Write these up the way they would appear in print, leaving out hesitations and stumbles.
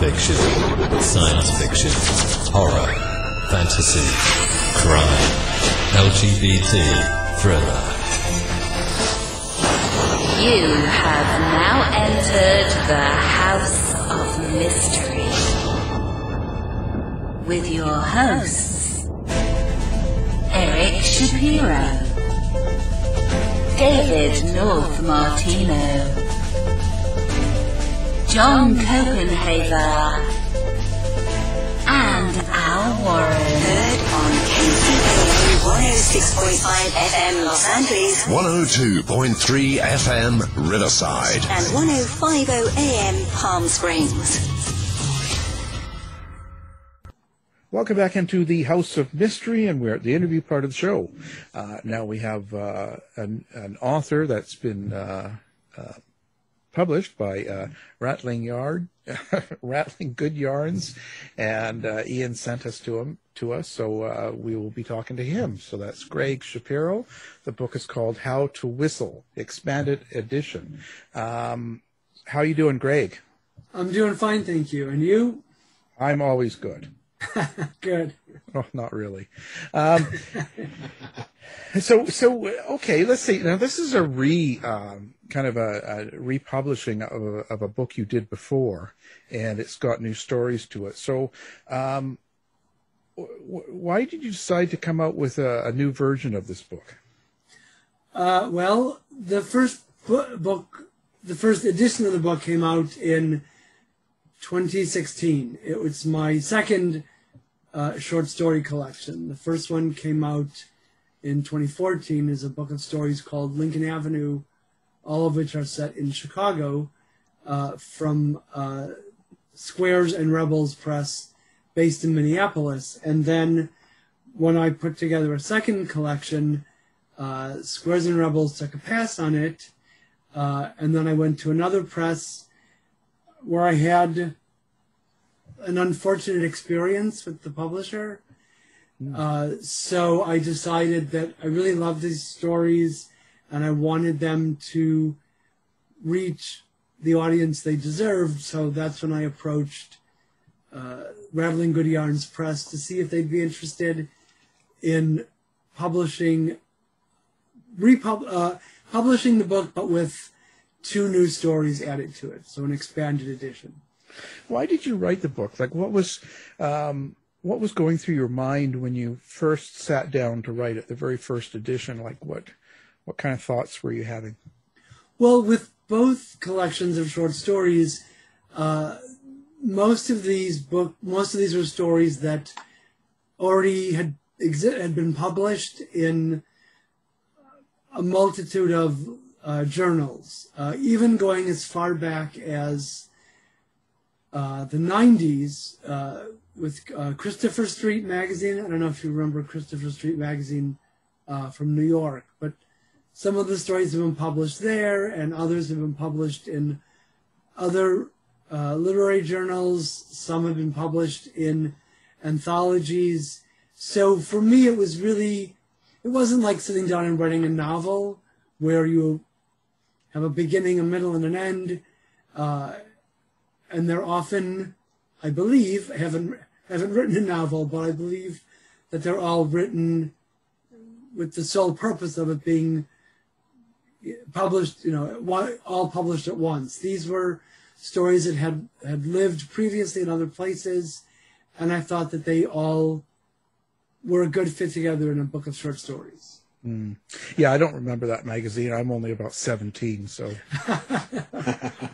fiction, science fiction, horror, fantasy, crime, LGBT, thriller. You have now entered the House of Mystery with your hosts, Gregg Shapiro, David North Martino, John Copenhaver, and Al Warren. Heard on KCAA 106.5 FM Los Angeles, 102.3 FM Riverside, and 105.0 AM Palm Springs. Welcome back into the House of Mystery, and we're at the interview part of the show. Now we have an author that's been published by Rattling Good Yarns, and Ian sent us to us, so we will be talking to him. So that's Gregg Shapiro. The book is called How to Whistle, Expanded Edition. How are you doing, Gregg? I'm doing fine, thank you. And you? I'm always good. Good. Oh, not really. So okay, let's see. Now, this is a kind of a republishing of a book you did before, and it's got new stories to it. So, why did you decide to come out with a new version of this book? Well, the first the first edition of the book came out in 2016. It was my second short story collection. The first one came out in 2014 as a book of stories called Lincoln Avenue, all of which are set in Chicago, from Squares and Rebels Press, based in Minneapolis. And then when I put together a second collection, Squares and Rebels took a pass on it, and then I went to another press where I had an unfortunate experience with the publisher. So I decided that I really loved these stories and I wanted them to reach the audience they deserved. So that's when I approached Rattling Good Yarns Press to see if they'd be interested in publishing the book, but with 2 new stories added to it, so an expanded edition. Why did you write the book? Like, what was going through your mind when you first sat down to write it, the very first edition? Like, what kind of thoughts were you having? Well, with both collections of short stories, most of these were stories that already had been published in a multitude of journals, even going as far back as the 90s with Christopher Street magazine. I don't know if you remember Christopher Street magazine from New York, but some of the stories have been published there, and others have been published in other literary journals. Some have been published in anthologies. So for me, it wasn't like sitting down and writing a novel where you have a beginning, a middle, and an end. And they're often, I believe, I haven't written a novel, but I believe that they're all written with the sole purpose of it being published, all published at once. These were stories that had lived previously in other places, and I thought that they all were a good fit together in a book of short stories. Mm. Yeah, I don't remember that magazine. I'm only about 17, so.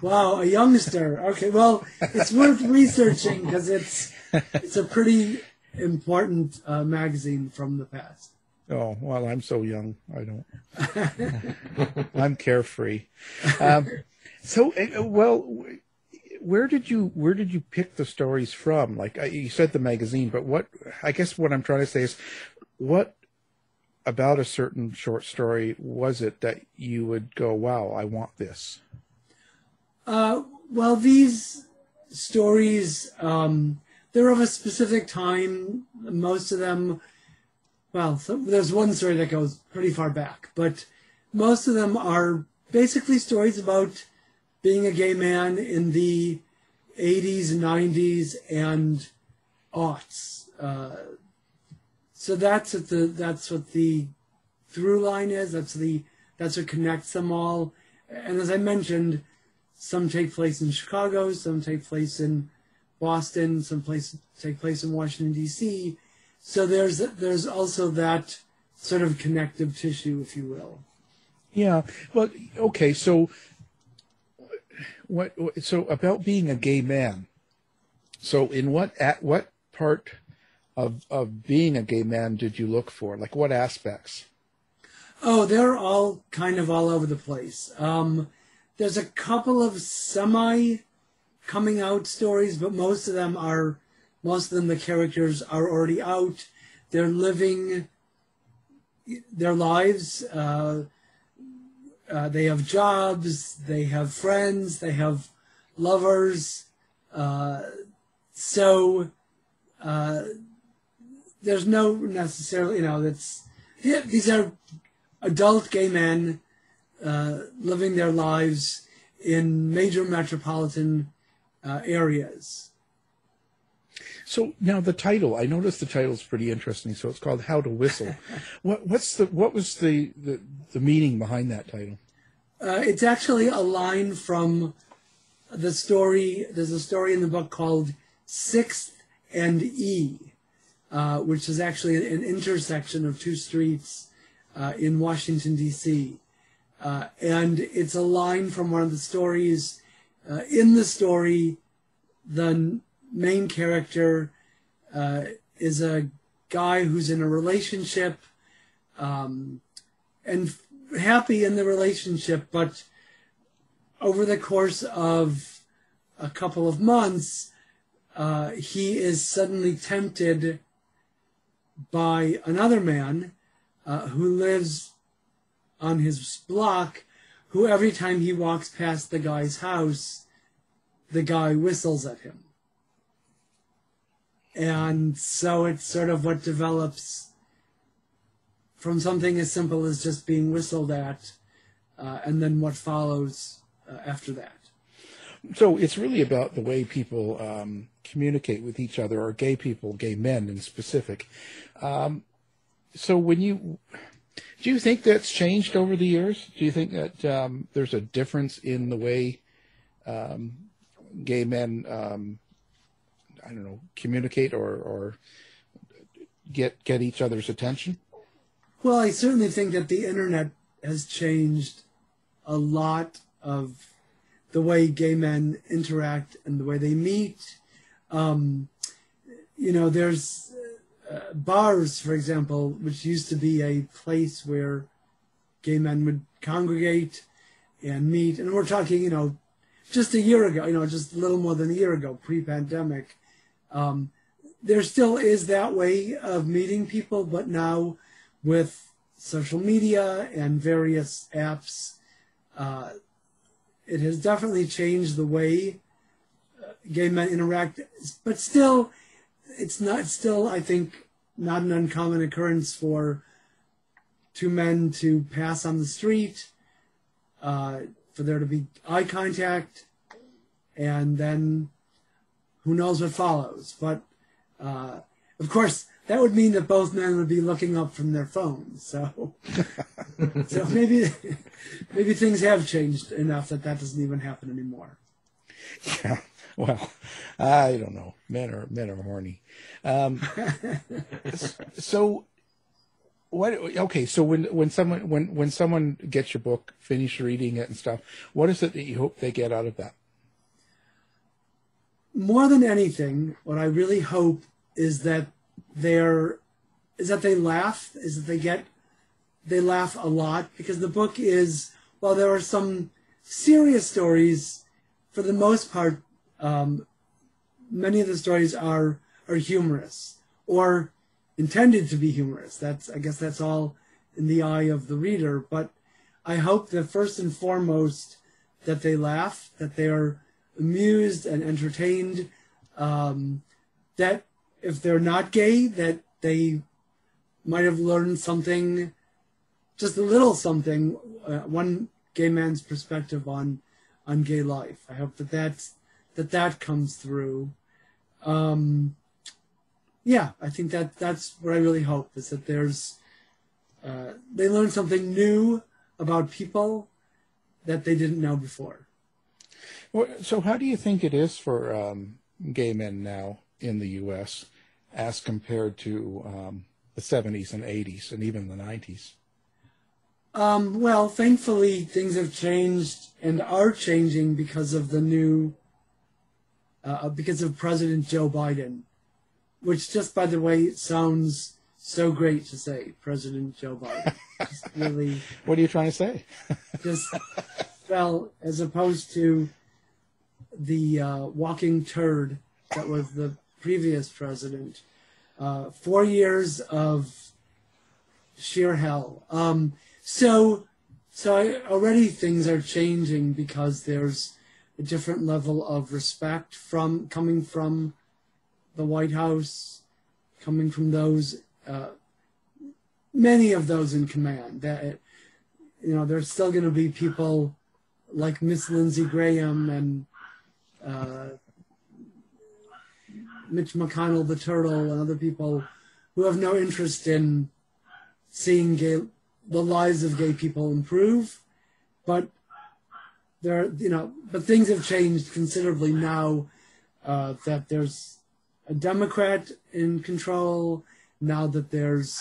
Wow, a youngster. Okay, well, it's worth researching because it's a pretty important magazine from the past. Oh, well, I'm so young. I don't. I'm carefree. Where did you pick the stories from? Like, you said the magazine, but I guess what I'm trying to say is, what about a certain short story was it that you would go, wow, I want this? Well, these stories, they're of a specific time. Most of them, there's one story that goes pretty far back, but most of them are basically stories about being a gay man in the 80s, 90s, and aughts. So that's what the through line is. That's what connects them all. And as I mentioned, some take place in Chicago, some take place in Boston, some take place in Washington, D.C. So there's also that sort of connective tissue, if you will. Yeah. Well, okay. So so about being a gay man. So at what part of being a gay man did you look for? Like what aspects? Oh, they're all kind of all over the place. There's a couple of semi-coming out stories, but most of them the characters are already out. They're living their lives. They have jobs. They have friends. They have lovers. So there's no necessarily, these are adult gay men living their lives in major metropolitan areas. So now the title, I noticed the title is pretty interesting. So it's called How to Whistle. What was the meaning behind that title? It's actually a line from the story. There's a story in the book called 6th and E, which is actually an intersection of two streets in Washington, D.C. And it's a line from one of the stories. In the story, the main character is a guy who's in a relationship and happy in the relationship, but over the course of a couple of months, he is suddenly tempted by another man who lives on his block, who every time he walks past the guy's house, the guy whistles at him. And so it's sort of what develops from something as simple as just being whistled at, and then what follows after that. So it's really about the way people communicate with each other, or gay people, gay men in specific. So do you think that's changed over the years? Do you think that there's a difference in the way gay men, communicate or get each other's attention? Well, I certainly think that the internet has changed a lot of the way gay men interact and the way they meet. There's bars, for example, which used to be a place where gay men would congregate and meet. And we're talking, just a year ago, just a little more than a year ago, pre-pandemic. There still is that way of meeting people, but now with social media and various apps, it has definitely changed the way gay men interact. But still, it's not still, I think, not an uncommon occurrence for two men to pass on the street, for there to be eye contact, and then who knows what follows. But, of course, that would mean that both men would be looking up from their phones. So maybe things have changed enough that doesn't even happen anymore. Yeah. Well, I don't know. Men are horny. So what? Okay. So when someone gets your book, finish reading it and stuff, what is it that you hope they get out of that? More than anything, what I really hope is that they laugh, they laugh a lot, because the book is, while there are some serious stories, for the most part, many of the stories are humorous, or intended to be humorous. I guess that's all in the eye of the reader. But I hope that first and foremost that they laugh, that they are amused and entertained, that if they're not gay, that they might have learned something, just a little something, one gay man's perspective on gay life. I hope that's that comes through. Yeah, I think that's what I really hope, is that there's they learn something new about people that they didn't know before. Well, so how do you think it is for gay men now in the U.S. as compared to the 70s and 80s and even the 90s? Well, thankfully, things have changed and are changing because of the new, because of President Joe Biden, which, just by the way, sounds so great to say, President Joe Biden. Just really. What are you trying to say? Just, well, as opposed to the walking turd that was the previous president. 4 years of sheer hell. So already things are changing because there's a different level of respect coming from the White House, coming from those, many of those in command. That, there's still going to be people like Miss Lindsey Graham and Mitch McConnell, the turtle, and other people who have no interest in seeing the lives of gay people improve, but but things have changed considerably now that there's a Democrat in control, now that there's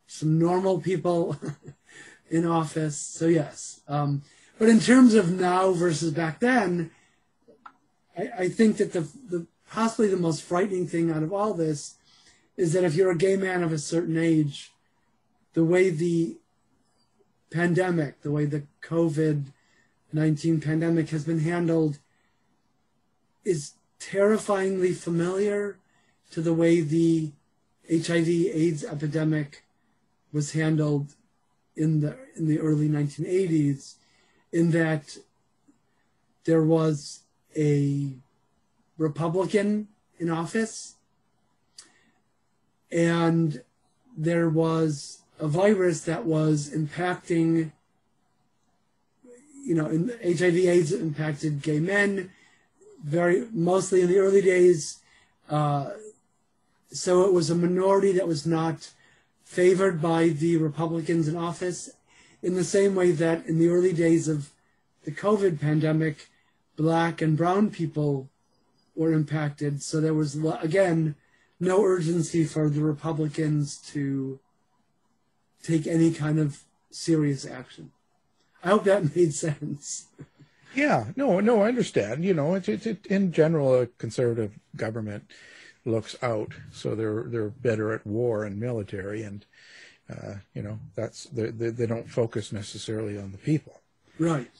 some normal people in office. So yes, but in terms of now versus back then, I think that the possibly the most frightening thing out of all this is that if you're a gay man of a certain age, the way the pandemic, the way the COVID-19 pandemic has been handled is terrifyingly familiar to the way the HIV/AIDS epidemic was handled in the early 1980s, in that there was a Republican in office, and there was a virus that was impacting, in HIV/AIDS impacted gay men, mostly in the early days. So it was a minority that was not favored by the Republicans in office, in the same way that in the early days of the COVID pandemic, Black and brown people were impacted. So there was, again, no urgency for the Republicans to take any kind of serious action. I hope that made sense. Yeah, no, I understand. It's in general, a conservative government looks out, so they're better at war and military, and that's they don't focus necessarily on the people. Right.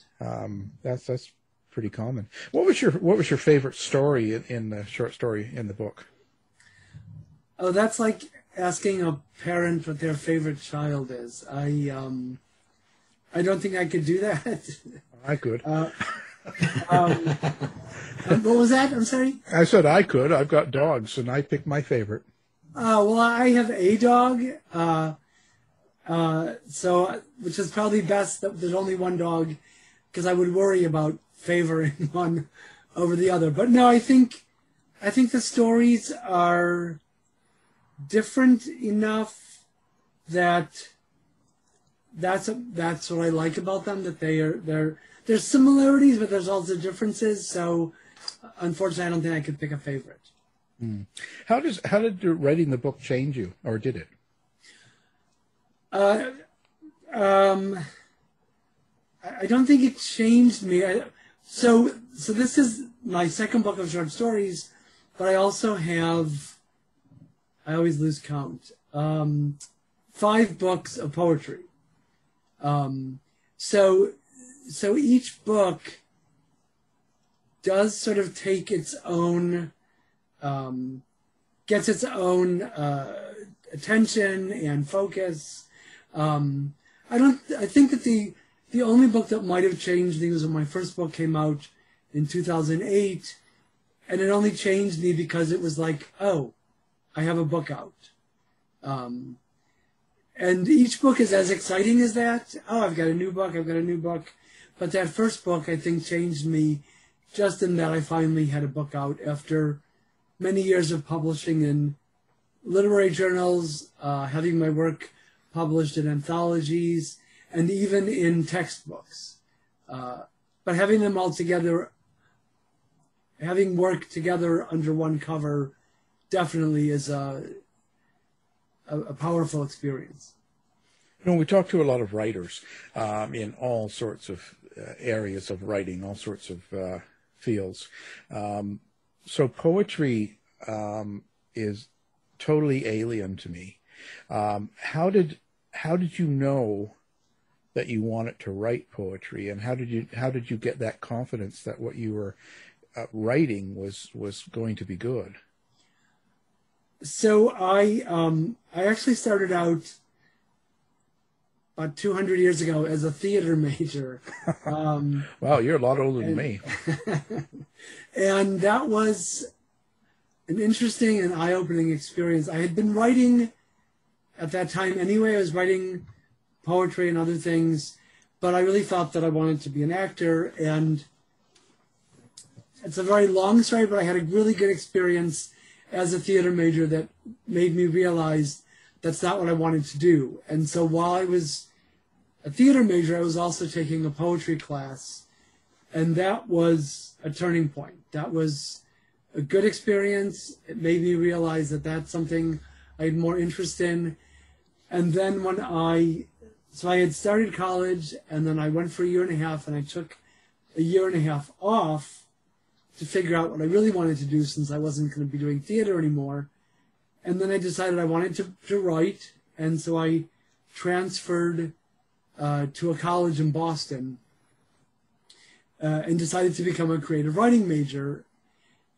That's pretty common. What was your favorite story in the short story in the book? Oh, that's like asking a parent what their favorite child is. I don't think I could do that. I could. What was that? I'm sorry? I said I could. I've got dogs, and I picked my favorite. Well, I have a dog, so which is probably best that there's only one dog, because I would worry about favoring one over the other. But no, I think the stories are different enough that that's what I like about them, that there's similarities, but there's also differences. So unfortunately, I don't think I could pick a favorite. How did writing the book change you, or did it? I don't think it changed me. So this is my second book of short stories, but I also have, I always lose count, 5 books of poetry. So each book does sort of take its own, gets its own attention and focus. I think that the only book that might have changed me was when my first book came out in 2008, and it only changed me because it was like, oh, I have a book out. And each book is as exciting as that. Oh, I've got a new book. But that first book, I think, changed me just in that I finally had a book out after many years of publishing in literary journals, having my work published in anthologies, and even in textbooks. But having them all together, having worked together under one cover, definitely is a powerful experience. You know, we talk to a lot of writers in all sorts of areas of writing, all sorts of fields. So poetry is totally alien to me. How did you know that you wanted to write poetry, and how did you get that confidence that what you were writing was going to be good? So I actually started out about 200 years ago as a theater major. Wow, you're a lot older than me. And that was an interesting and eye-opening experience. I had been writing at that time anyway. I was writing poetry and other things, but I really thought that I wanted to be an actor. And it's a very long story, but I had a really good experience as a theater major that made me realize that's not what I wanted to do. And so while I was a theater major, I was also taking a poetry class, and that was a turning point. That was a good experience. It made me realize that that's something I had more interest in. And then so I had started college, and then I went for a year and a half, and I took a year and a half off to figure out what I really wanted to do, since I wasn't going to be doing theater anymore. And then I decided I wanted to write, and so I transferred to a college in Boston and decided to become a creative writing major.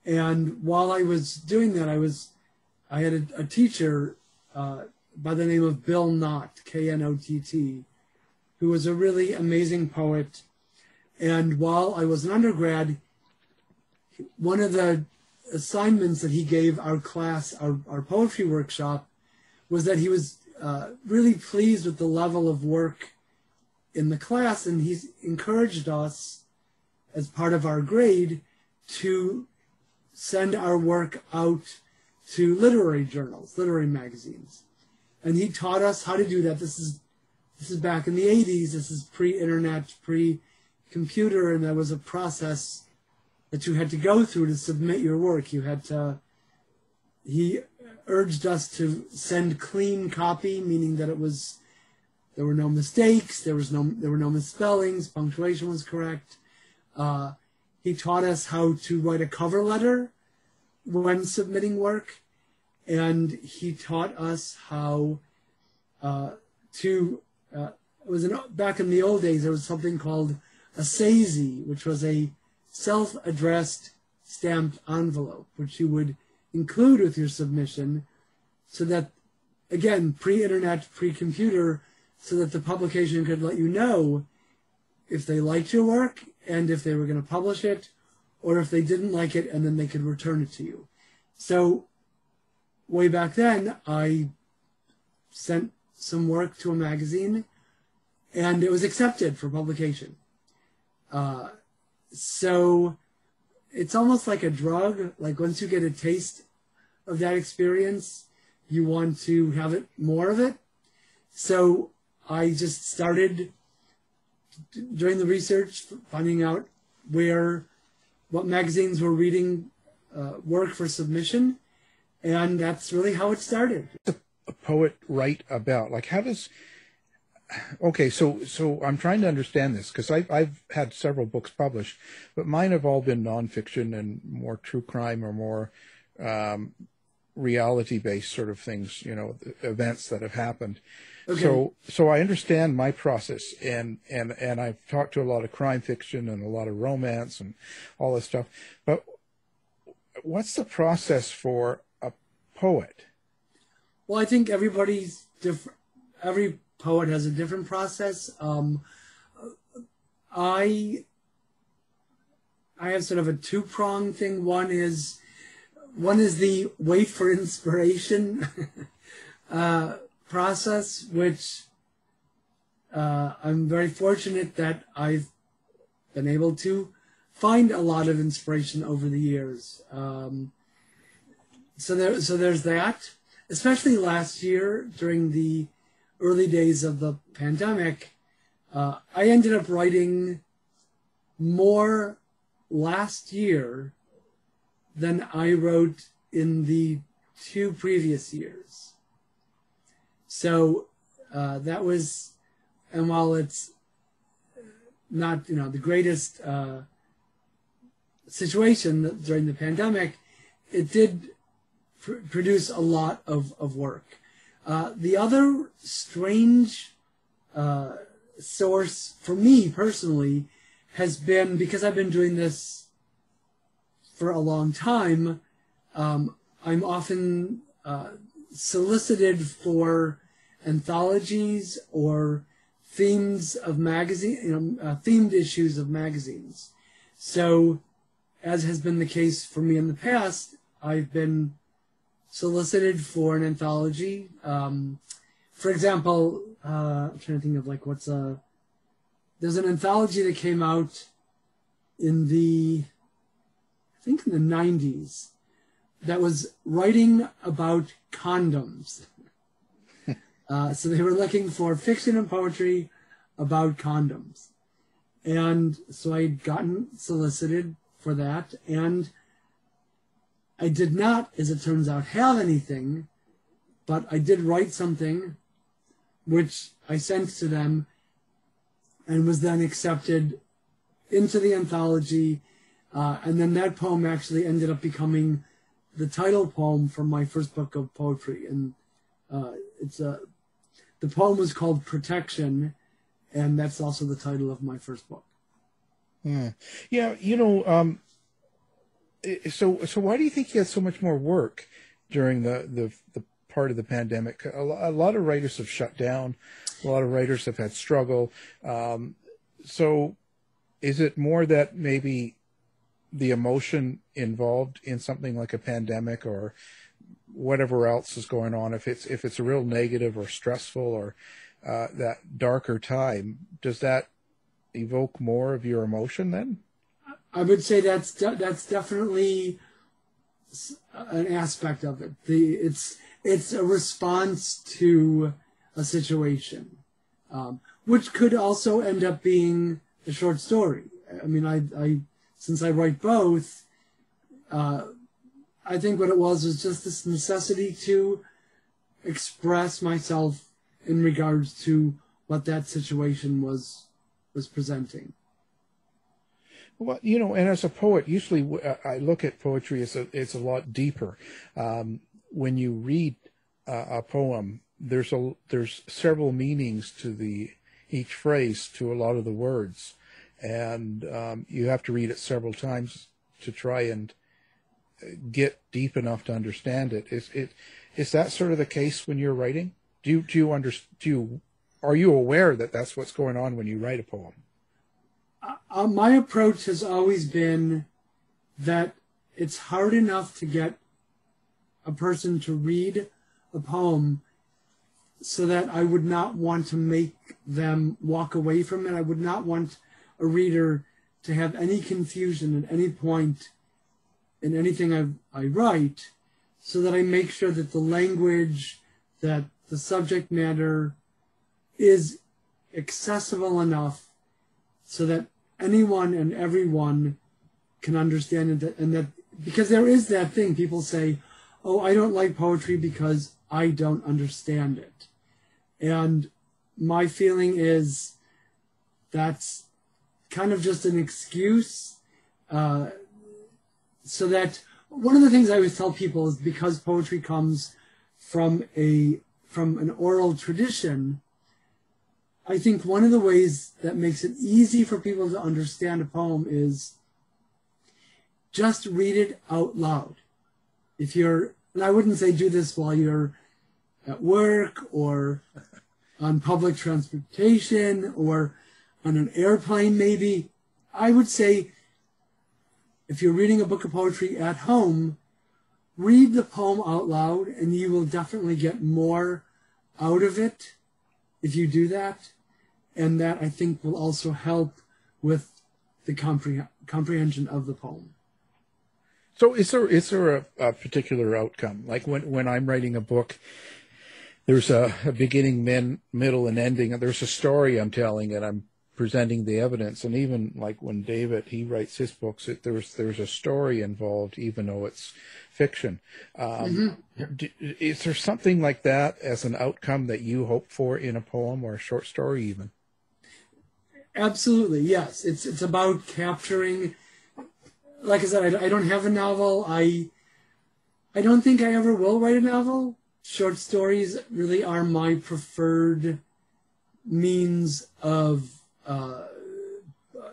And while I was doing that, I had a teacher by the name of Bill Knott, Knott, who was a really amazing poet. And while I was an undergrad, one of the assignments that he gave our class, our poetry workshop, was that he was really pleased with the level of work in the class, and he encouraged us, as part of our grade, to send our work out to literary journals, literary magazines. And he taught us how to do that. This is back in the 80s. This is pre-internet, pre-computer, and there was a process that you had to go through to submit your work. He urged us to send clean copy, meaning that there were no mistakes, there were no misspellings, punctuation was correct. He taught us how to write a cover letter when submitting work, and he taught us how back in the old days, there was something called a SAISY, which was a self-addressed stamped envelope, which you would include with your submission, so that, again, pre-internet, pre-computer, so that the publication could let you know if they liked your work and if they were going to publish it, or if they didn't like it, and then they could return it to you. So way back then, I sent some work to a magazine, and it was accepted for publication. So it's almost like a drug. Like, once you get a taste of that experience, you want to have more of it. So I just started doing the research, finding out what magazines were reading work for submission, and that's really how it started. A poet write about? Like, how does... Okay, so I'm trying to understand this, because I've had several books published, but mine have all been nonfiction and more true crime or more reality-based sort of things, events that have happened. Okay. So I understand my process, and I've talked to a lot of crime fiction and a lot of romance and all this stuff. But what's the process for a poet? Well, I think everybody's different. Every poet has a different process. I have sort of a two-pronged thing. One is the wait for inspiration process, which I'm very fortunate that I've been able to find a lot of inspiration over the years. So there's that. Especially last year, during the early days of the pandemic, I ended up writing more last year than I wrote in the 2 previous years. So that was, and while it's not, the greatest situation during the pandemic, it did produce a lot of work. The other strange source for me personally has been, because I've been doing this for a long time, I'm often solicited for anthologies or themes of themed issues of magazines. So, as has been the case for me in the past, I've been solicited for an anthology. For example, I'm trying to think of there's an anthology that came out in the 90s that was writing about condoms. So they were looking for fiction and poetry about condoms. And so I'd gotten solicited for that, and I did not, as it turns out, have anything, but I did write something which I sent to them and was then accepted into the anthology. And then that poem actually ended up becoming the title poem for my first book of poetry. And the poem was called Protection, and that's also the title of my first book. Yeah, so why do you think you had so much more work during the part of the pandemic? A lot of writers have shut down. A lot of writers have had struggle. So is it more that maybe the emotion involved in something like a pandemic or whatever else is going on, if it's a real negative or stressful or that darker time, does that evoke more of your emotion then? I would say that's definitely an aspect of it. It's a response to a situation, which could also end up being a short story. I mean, I since I write both, I think what it was just this necessity to express myself in regards to what that situation was presenting. Well, and as a poet, usually I look at poetry as it's a lot deeper. When you read a poem, there's several meanings to each phrase, to a lot of the words, and you have to read it several times to try and get deep enough to understand it. Is that sort of the case when you're writing? Are you aware that that's what's going on when you write a poem? My approach has always been that it's hard enough to get a person to read a poem so that I would not want to make them walk away from it. I would not want a reader to have any confusion at any point in anything I write, so that I make sure that the language, that the subject matter is accessible enough so that anyone and everyone can understand it, and that, because there is that thing, people say, oh, I don't like poetry because I don't understand it. And my feeling is that's kind of just an excuse, so that one of the things I always tell people is, because poetry comes from an oral tradition, I think one of the ways that makes it easy for people to understand a poem is just read it out loud. And I wouldn't say do this while you're at work or on public transportation or on an airplane maybe. I would say if you're reading a book of poetry at home, read the poem out loud, and you will definitely get more out of it if you do that. And that, I think, will also help with the comprehension of the poem. So is there a particular outcome? Like when I'm writing a book, there's a beginning, middle, and ending. And there's a story I'm telling, and I'm presenting the evidence. And even like when David, he writes his books, there's a story involved, even though it's fiction. Is there something like that as an outcome that you hope for in a poem or a short story even? Absolutely, yes. It's about capturing, like I said, I don't have a novel. I don't think I ever will write a novel. Short stories really are my preferred means of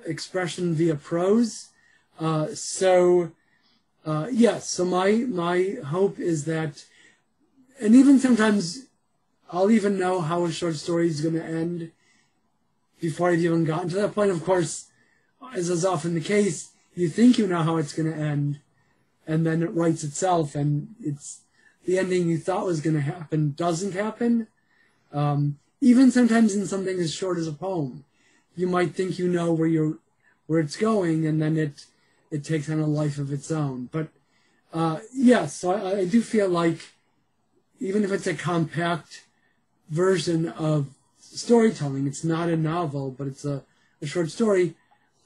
expression via prose. Yes, so my hope is that, and even sometimes I'll even know how a short story is going to end before I've even gotten to that point. Of course, as is often the case, you think you know how it's going to end, and then it writes itself, and it's the ending you thought was going to happen doesn't happen. Even sometimes in something as short as a poem, you might think you know where it's going, and then it takes on a life of its own. But yes, so I do feel like even if it's a compact version of storytelling, it's not a novel, but it's a short story,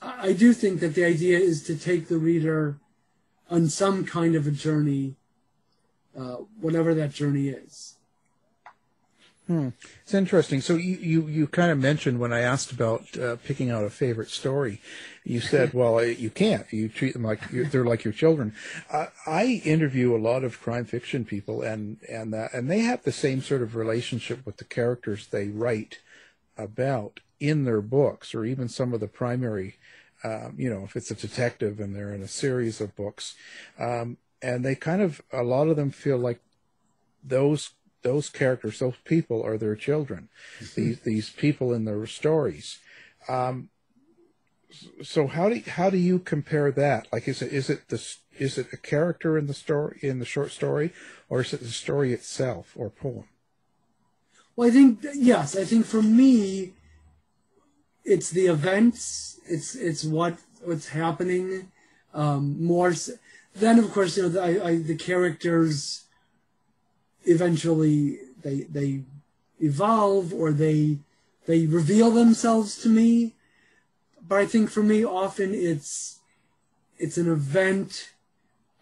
I do think that the idea is to take the reader on some kind of a journey, whatever that journey is. It's interesting. So you kind of mentioned when I asked about picking out a favorite story, you said, well, you can't. You treat them like they're like your children. I interview a lot of crime fiction people, and they have the same sort of relationship with the characters they write about in their books, or even some of the primary, if it's a detective and they're in a series of books, and they kind of, a lot of them feel like those characters, those people are their children, these people in their stories. So how do you compare that? Like, is it a character in the story, in the short story, or is it the story itself or poem? Well, I think for me, it's the events, it's what's happening, more. Then of course, the characters eventually they evolve, or they reveal themselves to me. But I think for me, often it's an event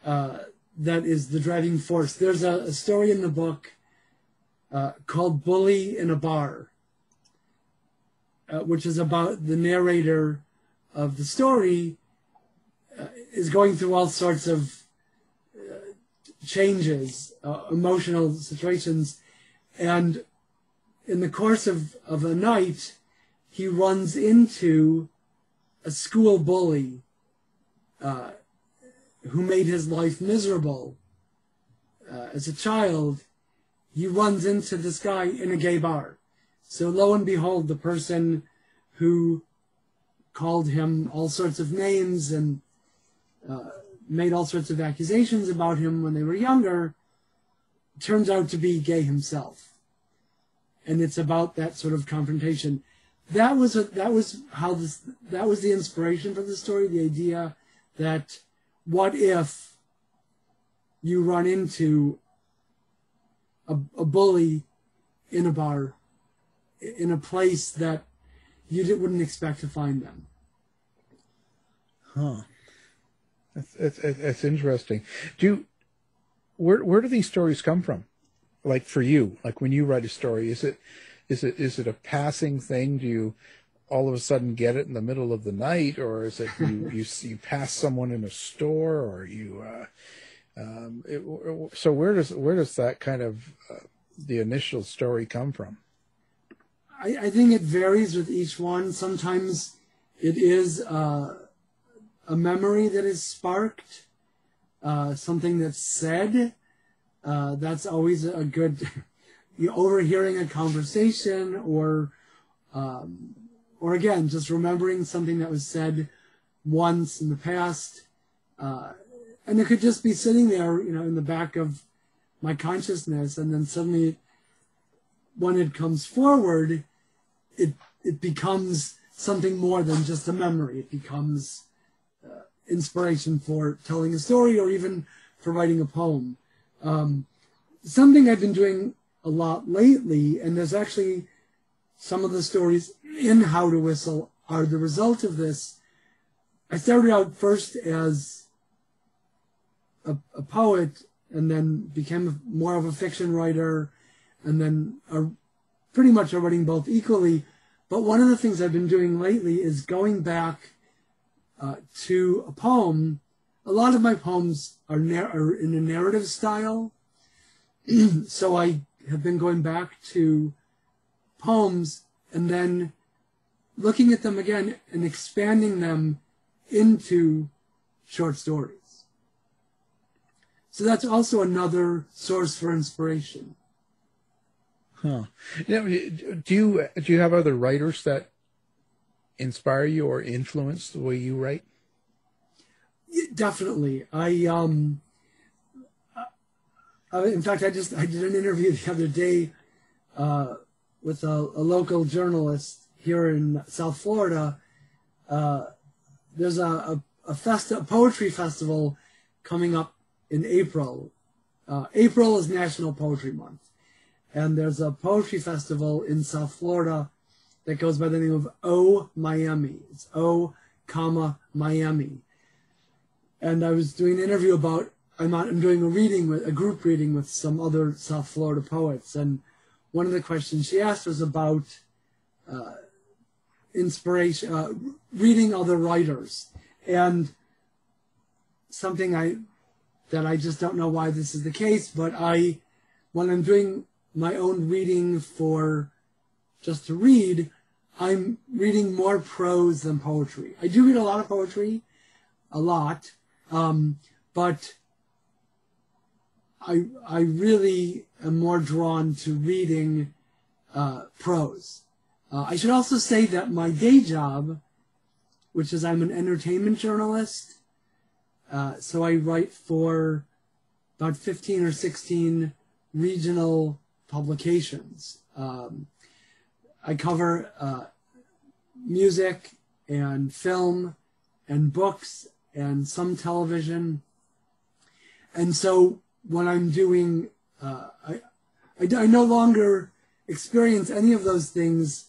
that is the driving force. There's a story in the book called Bully in a Bar, which is about the narrator of the story is going through all sorts of changes, emotional situations, and in the course of a night, he runs into a school bully who made his life miserable as a child. He runs into this guy in a gay bar. So lo and behold, the person who called him all sorts of names and made all sorts of accusations about him when they were younger turns out to be gay himself. And it's about that sort of confrontation. That was the inspiration for the story, the idea that what if you run into a bully in a bar, in a place that you wouldn't expect to find them. Huh. That's interesting. Where do these stories come from? Like for you, like when you write a story, is it a passing thing? Do you all of a sudden get it in the middle of the night, or is it you pass someone in a store, or you? So where does that kind of the initial story come from? I think it varies with each one. Sometimes it is a memory that is sparked, something that's said. That's always a good, overhearing a conversation, or again, just remembering something that was said once in the past. And it could just be sitting there, in the back of my consciousness, and then suddenly, when it comes forward, it becomes something more than just a memory. It becomes inspiration for telling a story or even for writing a poem. Something I've been doing a lot lately, and there's actually some of the stories in How to Whistle are the result of this. I started out first as a poet and then became more of a fiction writer and then pretty much are writing both equally. But one of the things I've been doing lately is going back to a poem. A lot of my poems are in a narrative style. So I have been going back to poems and then looking at them again and expanding them into short stories. So that's also another source for inspiration. Huh. Do you have other writers that inspire you or influence the way you write? Yeah, definitely. In fact, I did an interview the other day with a local journalist here in South Florida. There's a poetry festival coming up in April. April is National Poetry Month. And there's a poetry festival in South Florida that goes by the name of O Miami. It's O, Miami. And I was doing an interview about, I'm doing a group reading with some other South Florida poets. And one of the questions she asked was about inspiration, reading other writers. And something that I just don't know why this is the case, but when I'm doing my own reading for just to read, I'm reading more prose than poetry. I do read a lot of poetry, but I really am more drawn to reading prose. I should also say that my day job, which is I'm an entertainment journalist, so I write for about 15 or 16 regional publications. I cover music and film and books and some television. And so when I'm doing, I no longer experience any of those things.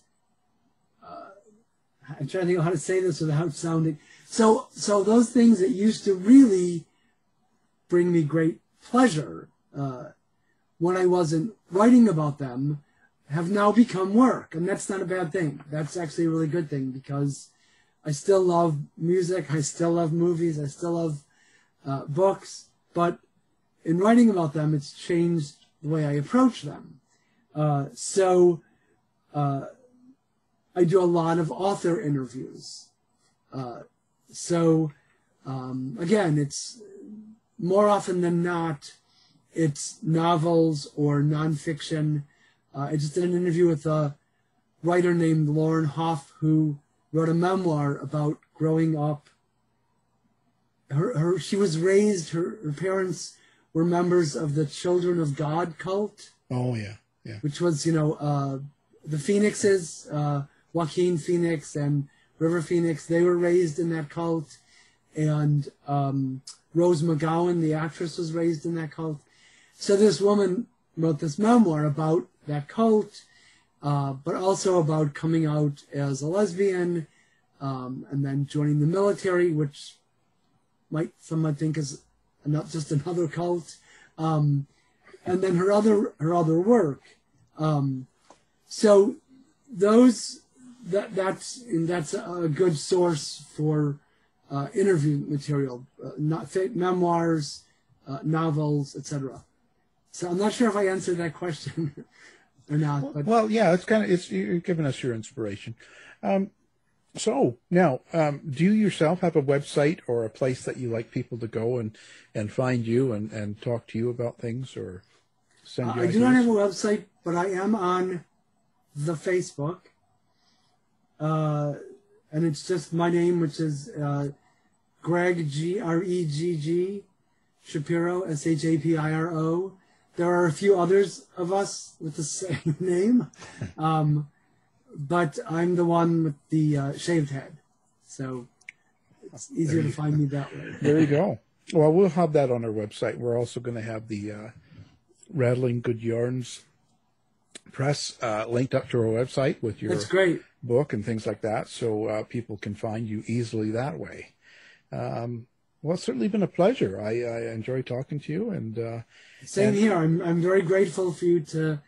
I'm trying to think of how to say this without sounding. So those things that used to really bring me great pleasure when I wasn't writing about them have now become work. And that's not a bad thing. That's actually a really good thing because I still love music. I still love movies. I still love books. But in writing about them, it's changed the way I approach them. I do a lot of author interviews. Again, it's more often than not, it's novels or nonfiction. I just did an interview with a writer named Lauren Hoff who wrote a memoir about growing up. She was raised, her parents were members of the Children of God cult. Oh, yeah. Which was, the Phoenixes, Joaquin Phoenix and River Phoenix, they were raised in that cult. And Rose McGowan, the actress, was raised in that cult. So this woman wrote this memoir about that cult, but also about coming out as a lesbian, and then joining the military, which some might think is not just another cult, and then her other work. So that's a good source for interview material, memoirs, novels, etc. So I'm not sure if I answered that question or not. But well, yeah, you're giving us your inspiration. So now, do you yourself have a website or a place that you like people to go and find you and talk to you about things or send you I do not have a website, but I am on the Facebook. And it's just my name, which is Gregg, Gregg, Shapiro, Shapiro. There are a few others of us with the same name. but I'm the one with the shaved head. So it's easier to find me that way. There you go. Well, we'll have that on our website. We're also going to have the Rattling Good Yarns press linked up to our website with your That's great. book and things like that, so people can find you easily that way. Well, it's certainly been a pleasure. I enjoy talking to you, and same here. I'm very grateful for you to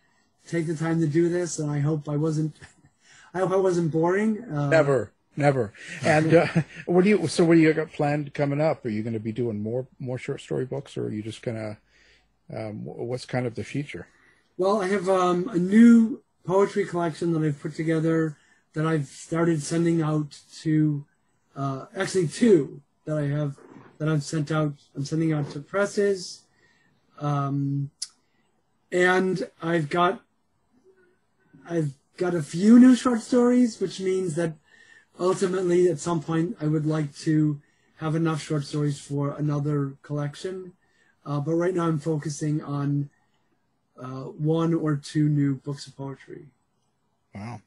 take the time to do this, and I hope I wasn't boring. Never. And what do you got planned coming up? Are you going to be doing more short story books, or are you just going to? What's kind of the future? Well, I have a new poetry collection that I've put together that I've started sending out to, actually two that I have that I've sent out. I'm sending out to presses, and I've got a few new short stories, which means that ultimately at some point I would like to have enough short stories for another collection. But right now I'm focusing on one or two new books of poetry. Wow.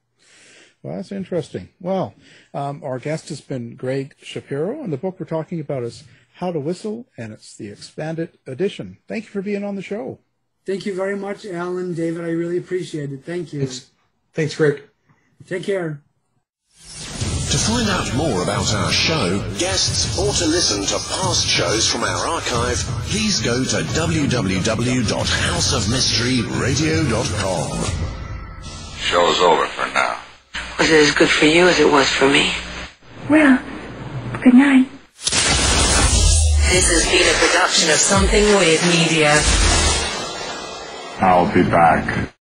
Well, that's interesting. Well, our guest has been Gregg Shapiro, and the book we're talking about is How to Whistle, and it's the expanded edition. Thank you for being on the show. Thank you very much, Alan, David. I really appreciate it. Thank you. Thanks, Greg. Take care. To find out more about our show, guests, or to listen to past shows from our archive, please go to www.houseofmysteryradio.com. Show's over for now. Was it as good for you as it was for me? Well, good night. This has been a production of Something Weird Media. I'll be back.